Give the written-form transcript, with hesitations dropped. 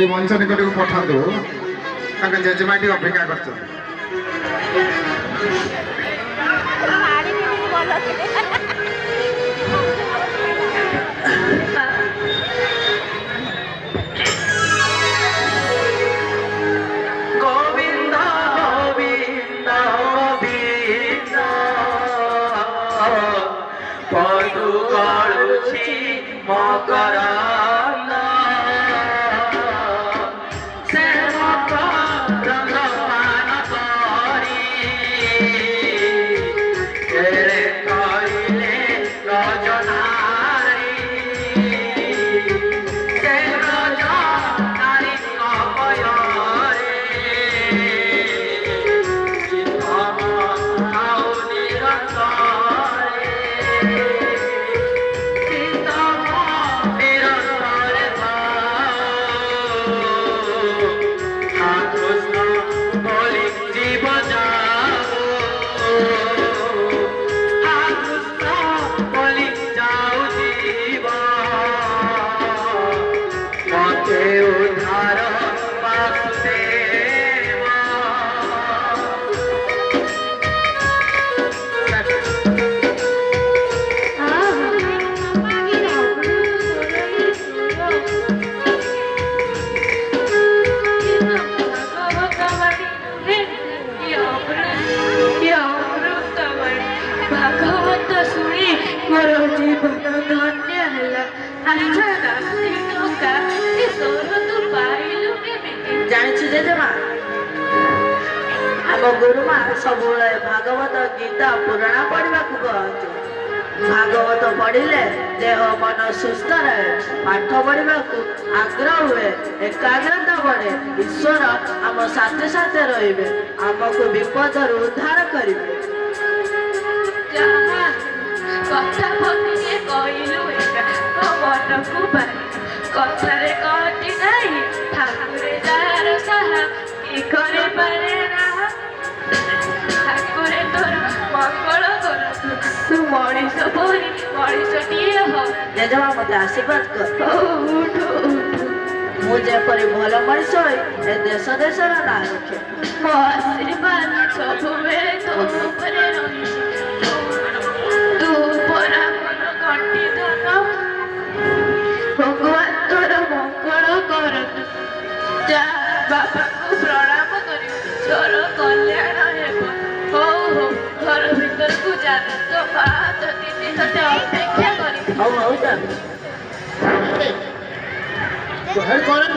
এই মঞ্চ নিকটକୁ ପଠାନ୍ତୁ ତାଙ୍କ ଜେଜେମା ଟିକେ ଅପେକ୍ଷା କରିଛନ୍ତି। ଜାଣିଛୁ ଜେଜେମା ଆମ ଗୁରୁମା ସବୁବେଳେ ଭାଗବତ ଗୀତା ପୁରାଣ ପଢିବାକୁ କହନ୍ତି। ଭାଗବତ ପଢିଲେ ଦେହ ମନ ସୁସ୍ଥ ରହେ, ପାଠ ପଢିବାକୁ ଆଗ୍ରହ ହୁଏ, ଏକାଗ୍ରତା ବଢେ, ଈଶ୍ୱର ଆମ ସାଥେ ସାଥେ ରହିବେ, ଆମକୁ ବିପଦରୁ ଉଦ୍ଧାର କରିବେ। କଥା ପତିଏ କହିଲୁ ମନକୁ ପାଇ କଥାରେ କହନ୍ତି ନାହିଁ ଠାକୁରେ ଯାହାର ସାହା କି କରିପାରେ ନା। ଠାକୁରେ ତୋର ମଙ୍ଗଳ କରନ୍ତୁ, ତୁ ମଣିଷ ପରି ମଣିଷଟିଏ ହ। ଜେଜେମା ମତେ ଆଶୀର୍ବାଦ କର। ମୁଁ ଯେପରି ଭଲ ମଣିଷ ହୋଇ ଏ ଦେଶ ଦେଶର ନାଁ ରଖେ। ମୋ ଆଶୀର୍ବାଦ ସବୁବେଳେ ତୋ ଉପରେ ରହିଛି। ତୁ ପରା ମୋର କଣ୍ଠିଧର, ଭଗବାନ ତୋର ମଙ୍ଗଳ କରନ୍ତୁ। ଯା ବାପାଙ୍କୁ ପ୍ରଣାମ କରିବୁ, ତୋର କଲ୍ୟାଣ ହେବ। ହଉ ହଉ ଘର ଭିତରକୁ ଯା, ତୋ ମା ତୋ ଦିଦି ତତେ ଅପେକ୍ଷା କରିବି। ହଉ ହଉ ଯା।